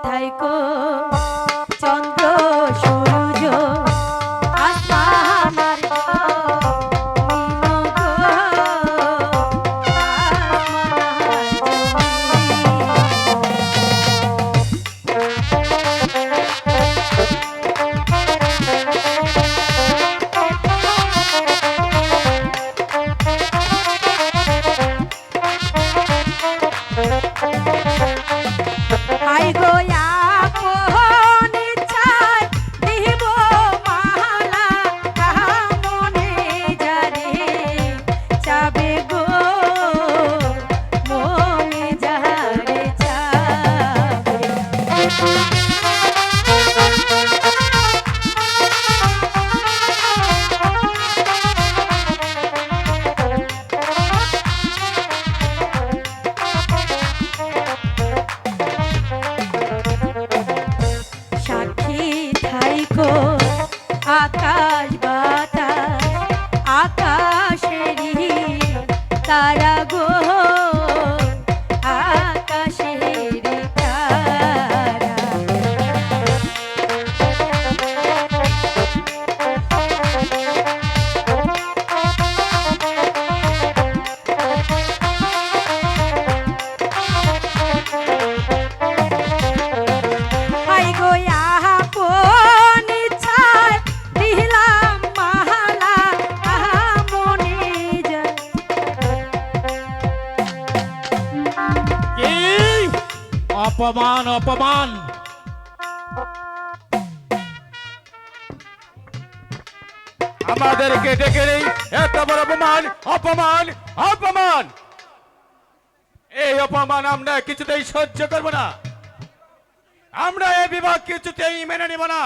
থাইকো চন্দ্র সূর্য আসমান আর জমিন গো, হাই গো আপন ইচ্ছায় দিব মালা, কাহা মনে যারে চাবে গো, মনে যারে চাবে। সাক্ষী থাইকো আকাশ বাতাস, আকাশেরই তারা গো, আকাশেরই তারা। হাই গো আপন ইচ্ছায় দিলাম মালা, আহা মনে যায়। কি অপমান অপমান! আমাদেরকে ডেকে নেই, এত বড় অপমান অপমান অপমান! এই অপমান আমরা কিছুতেই সহ্য করব না, আমরা এই বিভাগ কিছুতেই মেনে নিব না।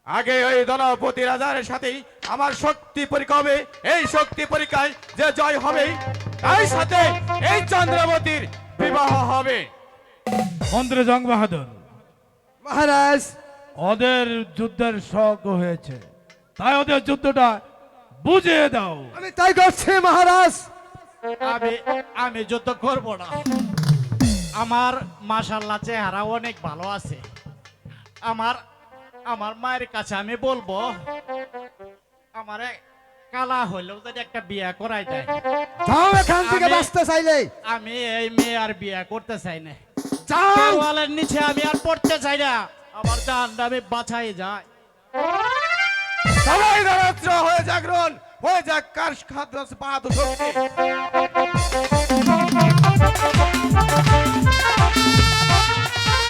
আগে ওই দলপতি রাজার সাথেই আমার শক্তি পরীক্ষা হবে, এই শক্তি পরীক্ষায় যে জয় হবে তার সাথে এই চন্দ্রবতীর বিবাহ হবে। মন্ত্রী জং বাহাদুর, মহারাজ, ওদের যুদ্ধের শখ হয়েছে, তাই ওদের যুদ্ধটা বুঝিয়ে দাও। আমি তাই করছি মহারাজ। আমি আমি যুদ্ধ করব না। আমার মাশাআল্লাহ চেহারা অনেক ভালো আছে। আমার আমার মায়ের কাছে আমি বলবো আমারে কালা হইলেও যদি একটা বিয়া করাই দেয়। যাও এখান থেকে আমি- বাঁচতে চাইলে। আমি এই মেয়ে আর বিয়া করতে চাই না। যাও। দেওয়ালের নিচে আমি আর পড়তে চাই না। আমার জানটা আমি বাঁচাই যায়। সবাই রাত্র হয়ে জাগরণ হয়ে যাক, কার খাদ্য বাহাদুর শক্তি।